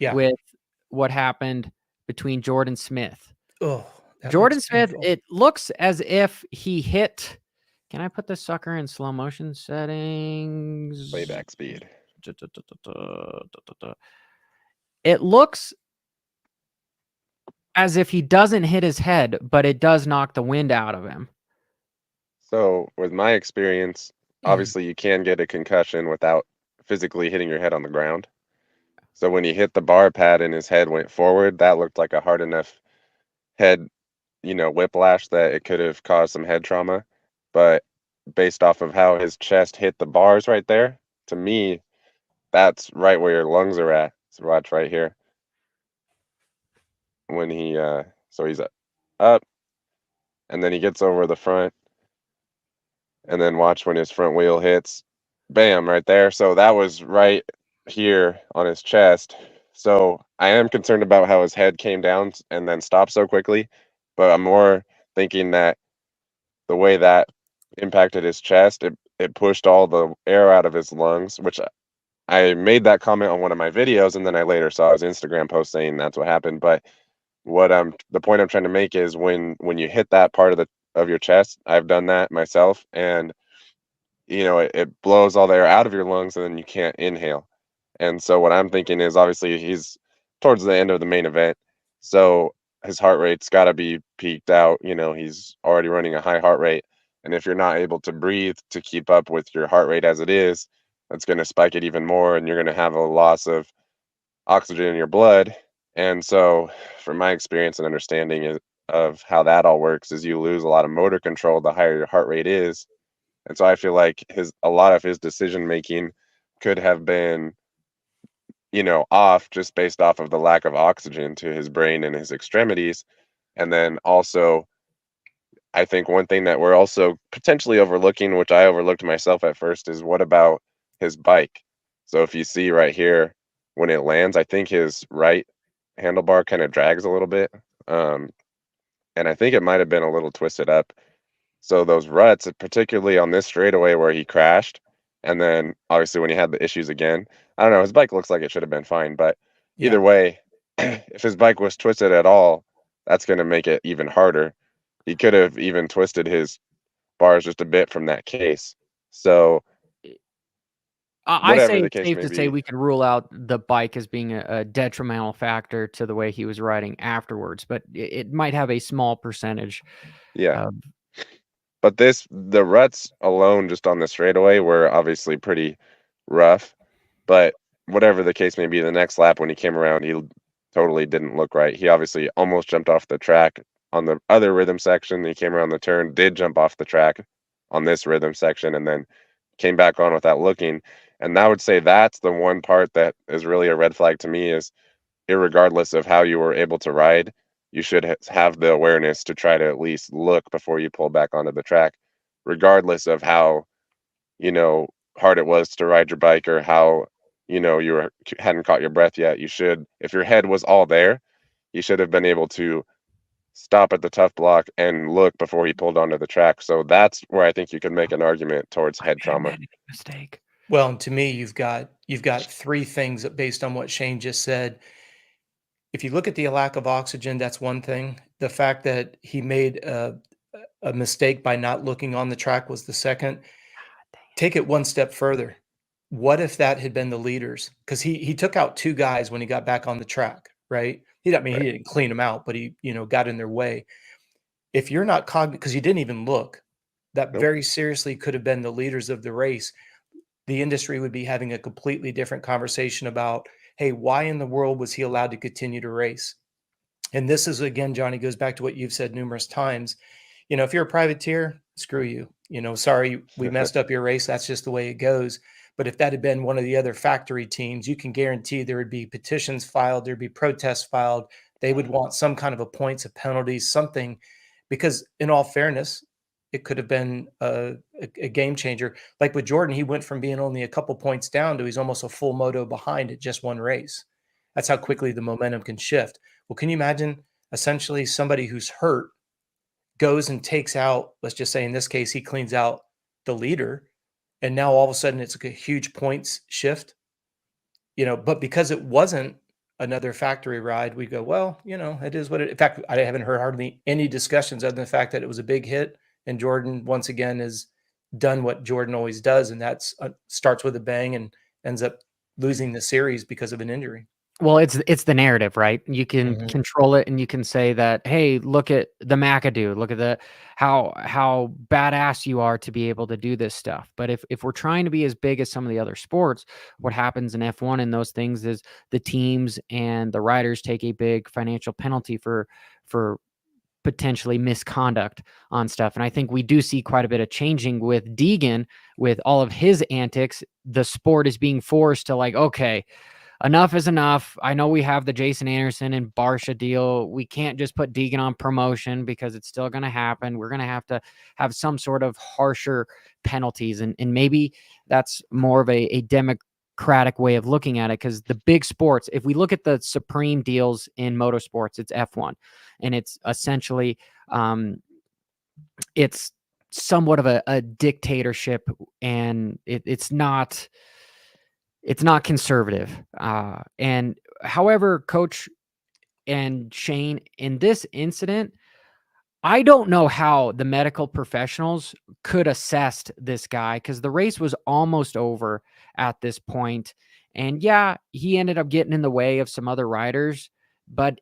with what happened between Jordan Smith. Oh, that looks Jordan Smith, painful. it looks as if he hit. Can I put this sucker in slow motion settings? Playback speed. It looks as if he doesn't hit his head, but it does knock the wind out of him. So, with my experience, obviously you can get a concussion without physically hitting your head on the ground. So when he hit the bar pad and his head went forward, that looked like a hard enough head, whiplash that it could have caused some head trauma. But based off of how his chest hit the bars right there, to me, that's right where your lungs are at. So watch right here. When so he's up, and then he gets over the front, and then watch when his front wheel hits, bam, right there. So that was right here on his chest. So I am concerned about how his head came down and then stopped so quickly, but I'm more thinking that the way that impacted his chest, it pushed all the air out of his lungs, which I made that comment on one of my videos, and then I later saw his Instagram post saying that's what happened. But the point I'm trying to make is when you hit that part of your chest, I've done that myself, and it blows all the air out of your lungs, and then you can't inhale. And so what I'm thinking is, obviously he's towards the end of the main event, so his heart rate's got to be peaked out. He's already running a high heart rate, and if you're not able to breathe to keep up with your heart rate as it is, that's going to spike it even more, and you're going to have a loss of oxygen in your blood. And so, from my experience and understanding of how that all works, is you lose a lot of motor control the higher your heart rate is. And so I feel like a lot of his decision making could have been, off just based off of the lack of oxygen to his brain and his extremities. And then also, I think one thing that we're also potentially overlooking, which I overlooked myself at first, is what about his bike? So if you see right here, when it lands, I think his right handlebar kind of drags a little bit. Um, and I think it might have been a little twisted up. So those ruts, particularly on this straightaway where he crashed, and then obviously when he had the issues again, I don't know, his bike looks like it should have been fine, but either way, if his bike was twisted at all, that's going to make it even harder. He could have even twisted his bars just a bit from that case. So I whatever say the it's case safe may to say be, we can rule out the bike as being a detrimental factor to the way he was riding afterwards, but it might have a small percentage yeah. of. But the ruts alone just on the straightaway were obviously pretty rough. But whatever the case may be, the next lap when he came around, he totally didn't look right. He obviously almost jumped off the track on the other rhythm section. He came around the turn, did jump off the track on this rhythm section, and then came back on without looking. And I would say that's the one part that is really a red flag to me is, irregardless of how you were able to ride, you should have the awareness to try to at least look before you pull back onto the track, regardless of how, you know, hard it was to ride your bike or how, hadn't caught your breath yet. You should, if your head was all there, you should have been able to stop at the tough block and look before he pulled onto the track. So that's where I think you could make an argument towards head trauma. Mistake. Well, and to me, you've got three things based on what Shane just said. If you look at the lack of oxygen, that's one thing. The fact that he made a mistake by not looking on the track was the second. Take it one step further. What if that had been the leaders? Because he took out two guys when he got back on the track, right? He Right. didn't clean them out, but he got in their way. If you're not cognizant, because you didn't even look, that Nope. very seriously could have been the leaders of the race. The industry would be having a completely different conversation about, hey, why in the world was he allowed to continue to race? And this is, again, Johnny, goes back to what you've said numerous times. If you're a privateer, screw you. Sorry, we messed up your race. That's just the way it goes. But if that had been one of the other factory teams, you can guarantee there would be petitions filed, there'd be protests filed. They would want some kind of a points, a penalties, something, because in all fairness, it could have been a game changer. Like with Jordan, he went from being only a couple points down to he's almost a full moto behind at just one race. That's how quickly the momentum can shift. Well, can you imagine essentially somebody who's hurt goes and takes out, let's just say in this case, he cleans out the leader, and now all of a sudden it's like a huge points shift, but because it wasn't another factory ride, we go, well, it is what it. In fact, I haven't heard hardly any discussions other than the fact that it was a big hit, and Jordan once again has done what Jordan always does, and that's starts with a bang and ends up losing the series because of an injury. Well, it's the narrative, right? You can control it, and you can say that, hey, look at the McAdoo, look at how badass you are to be able to do this stuff. But if we're trying to be as big as some of the other sports, what happens in F1 and those things is the teams and the riders take a big financial penalty for potentially misconduct on stuff. And I think we do see quite a bit of changing with Deegan, with all of his antics. The sport is being forced to, like, okay, enough is enough. I know we have the Jason Anderson and Barsha deal. We can't just put Deegan on promotion because it's still going to happen. We're going to have some sort of harsher penalties. And maybe that's more of a democratic way of looking at it, because the big sports, if we look at the supreme deals in motorsports, it's F1. And it's essentially, it's somewhat of a dictatorship, and it's not conservative. And however, Coach and Shane, in this incident, I don't know how the medical professionals could assess this guy, because the race was almost over at this point. And yeah, he ended up getting in the way of some other riders, but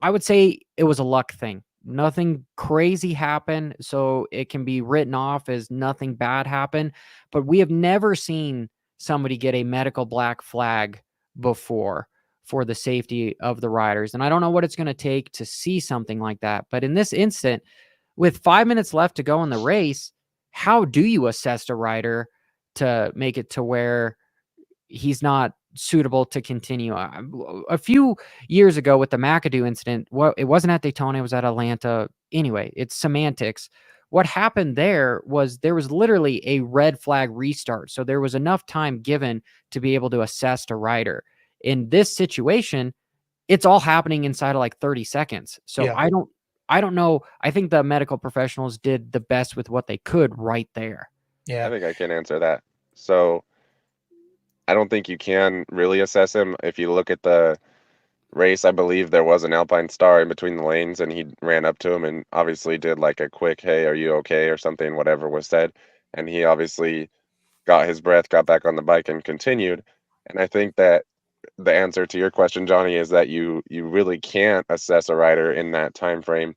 I would say it was a luck thing. Nothing crazy happened, so it can be written off as nothing bad happened. But we have never seen somebody get a medical black flag before for the safety of the riders. And I don't know what it's going to take to see something like that. But in this instant, with 5 minutes left to go in the race, how do you assess a rider to make it to where he's not suitable to continue? A few years ago with the McAdoo incident, it wasn't at Daytona, it was at Atlanta. Anyway, it's semantics. What happened there was literally a red flag restart. So there was enough time given to be able to assess a rider. In this situation, it's all happening inside of like 30 seconds. So Yeah. I don't know. I think the medical professionals did the best with what they could right there. Yeah. I think I can answer that. So I don't think you can really assess him. If you look at the race, I believe there was an Alpine Star in between the lanes, and he ran up to him and obviously did like a quick, hey, are you okay, or something, whatever was said. And he obviously got his breath, got back on the bike, and continued. And I think that the answer to your question, Johnny, is that you really can't assess a rider in that time frame,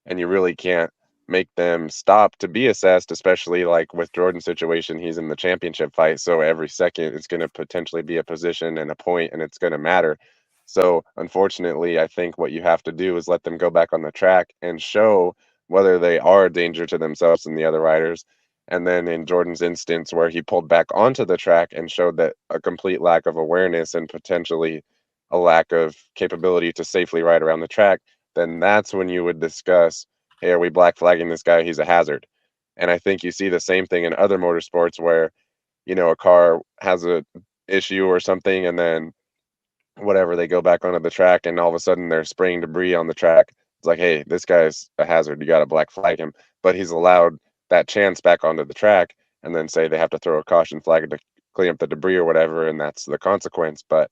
and you really can't make them stop to be assessed, especially like with Jordan's situation. He's in the championship fight, so every second it's going to potentially be a position and a point, and it's going to matter. So unfortunately, I think what you have to do is let them go back on the track and show whether they are a danger to themselves and the other riders. And then in Jordan's instance, where he pulled back onto the track and showed that a complete lack of awareness and potentially a lack of capability to safely ride around the track, then that's when you would discuss, hey, are we black flagging this guy? He's a hazard. And I think you see the same thing in other motorsports where, a car has a issue or something, and then whatever, they go back onto the track, and all of a sudden they're spraying debris on the track. It's like, hey, this guy's a hazard. You got to black flag him. But he's allowed that chance back onto the track, and then say they have to throw a caution flag to clean up the debris or whatever, and that's the consequence. But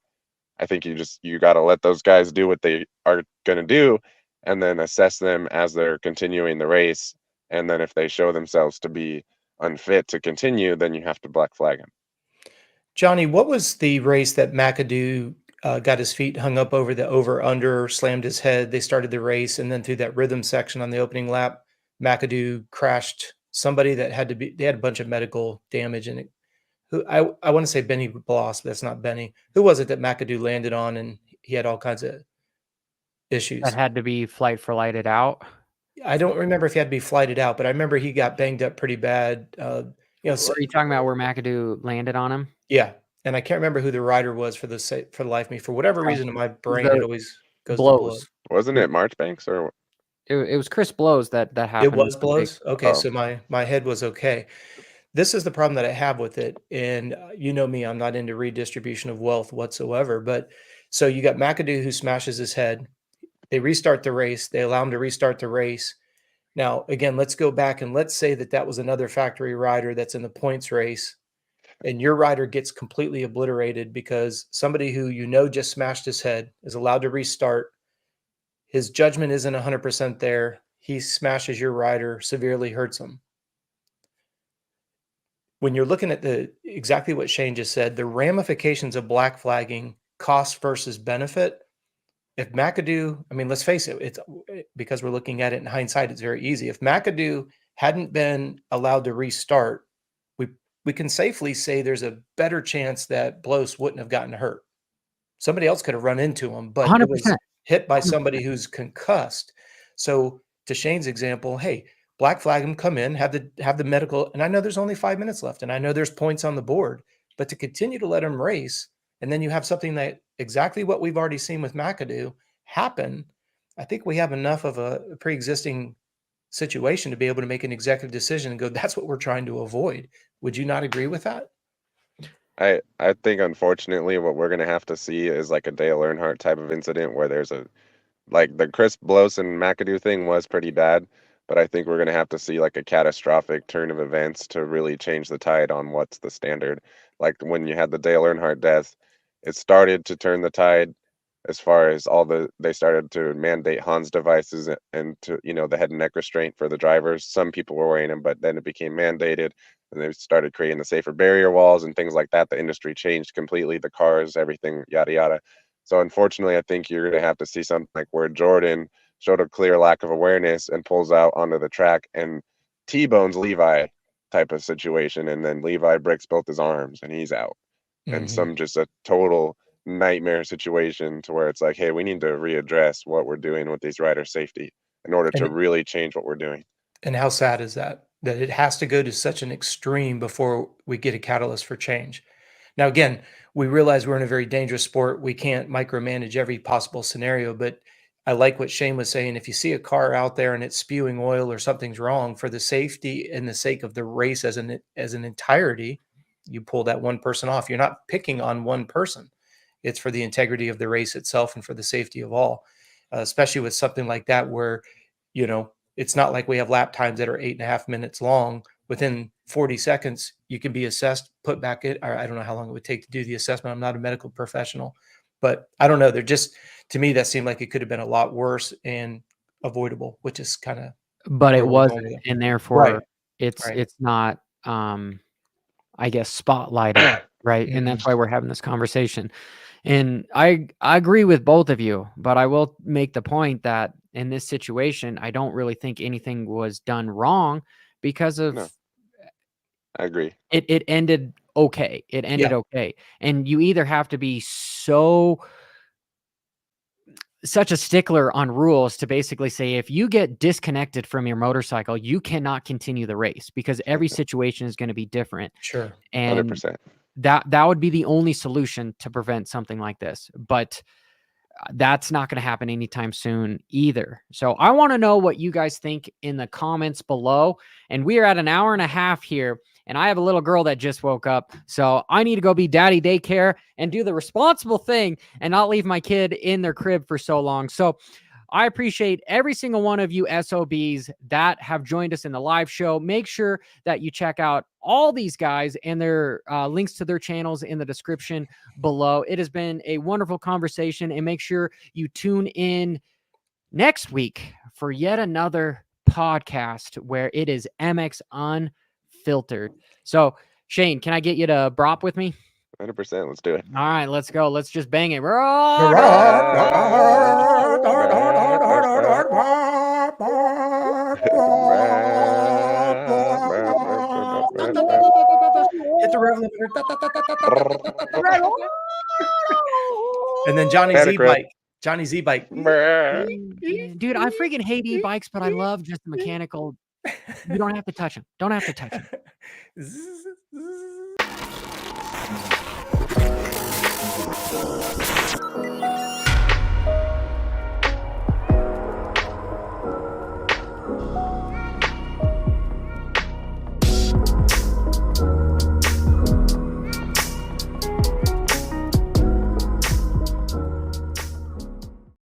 I think you got to let those guys do what they are going to do, and then assess them as they're continuing the race. And then if they show themselves to be unfit to continue, then you have to black flag them. Johnny, what was the race that McAdoo got his feet hung up over the over-under, slammed his head? They started the race, and then through that rhythm section on the opening lap, McAdoo crashed somebody that they had a bunch of medical damage in it. I want to say Benny Bloss, but that's not Benny. Who was it that McAdoo landed on, and he had all kinds of issues? That had to be flighted out. I don't remember if he had to be flighted out, but I remember he got banged up pretty bad. Are you talking about where McAdoo landed on him? Yeah, and I can't remember who the rider was for the life of me. For whatever reason, in my brain, it always goes to Blows. Wasn't it Marchbanks or? It was Chris Blows that happened. It was Blows? Okay, so my head was okay. This is the problem that I have with it, and you know me, I'm not into redistribution of wealth whatsoever, but so you got McAdoo who smashes his head. They restart the race. They allow him to restart the race. Now, again, let's go back and let's say that was another factory rider that's in the points race. and your rider gets completely obliterated because somebody who just smashed his head is allowed to restart. His judgment isn't 100% there. He smashes your rider, severely hurts him. When you're looking at exactly what Shane just said, the ramifications of black flagging, cost versus benefit. If McAdoo, I mean, let's face it, it's because we're looking at it in hindsight, it's very easy. If McAdoo hadn't been allowed to restart, we can safely say there's a better chance that Blos wouldn't have gotten hurt. Somebody else could have run into him, but 100%. it was hit by somebody who's concussed. So to Shane's example, hey, black flag him, come in, have the medical, and I know there's only 5 minutes left, and I know there's points on the board, but to continue to let him race, and then you have something that exactly what we've already seen with McAdoo happen, I think we have enough of a pre-existing situation to be able to make an executive decision and go, that's what we're trying to avoid. Would you not agree with that? I think unfortunately what we're gonna have to see is like a Dale Earnhardt type of incident where there's like the Chris Blos and McAdoo thing was pretty bad, but I think we're gonna have to see like a catastrophic turn of events to really change the tide on what's the standard. Like when you had the Dale Earnhardt death, it started to turn the tide as far as they started to mandate Hans devices and to, the head and neck restraint for the drivers. Some people were wearing them, but then it became mandated and they started creating the safer barrier walls and things like that. The industry changed completely, the cars, everything, yada, yada. So unfortunately, I think you're going to have to see something like where Jordan showed a clear lack of awareness and pulls out onto the track and T-bones Levi type of situation. And then Levi breaks both his arms and he's out. And some just a total nightmare situation to where it's like, hey, we need to readdress what we're doing with these riders' safety in order to really change what we're doing. And how sad is that it has to go to such an extreme before we get a catalyst for change? Now, again, we realize we're in a very dangerous sport. We can't micromanage every possible scenario, but I like what Shane was saying. If you see a car out there and it's spewing oil or something's wrong, for the safety and the sake of the race as an entirety, you pull that one person off. You're not picking on one person. It's for the integrity of the race itself and for the safety of all, especially with something like that where, it's not like we have lap times that are 8.5 minutes long. Within 40 seconds, you can be assessed, put back in, or I don't know how long it would take to do the assessment. I'm not a medical professional, but I don't know. To me, that seemed like it could have been a lot worse and avoidable, which is kind of. But it wasn't, and therefore it's not, I guess, spotlighted, right? And that's why we're having this conversation. And I agree with both of you, but I will make the point that in this situation, I don't really think anything was done wrong because of. No, I agree. It ended okay. It ended okay. And you either have to be such a stickler on rules to basically say, if you get disconnected from your motorcycle, you cannot continue the race because every situation is going to be different. Sure. And 100%. That would be the only solution to prevent something like this. But that's not going to happen anytime soon either. So I want to know what you guys think in the comments below. And we are at an hour and a half here. And I have a little girl that just woke up. So I need to go be daddy daycare and do the responsible thing and not leave my kid in their crib for so long. So I appreciate every single one of you SOBs that have joined us in the live show. Make sure that you check out all these guys and their links to their channels in the description below. It has been a wonderful conversation, and make sure you tune in next week for yet another podcast where it is MX Unfiltered. So, Shane, can I get you to brop with me? 100%. Let's do it. All right, let's go. Let's just bang it. Hit the rev limiter. And then Johnny Z bike. Dude, I freaking hate e-bikes, but I love just the mechanical. You don't have to touch them. Don't have to touch them.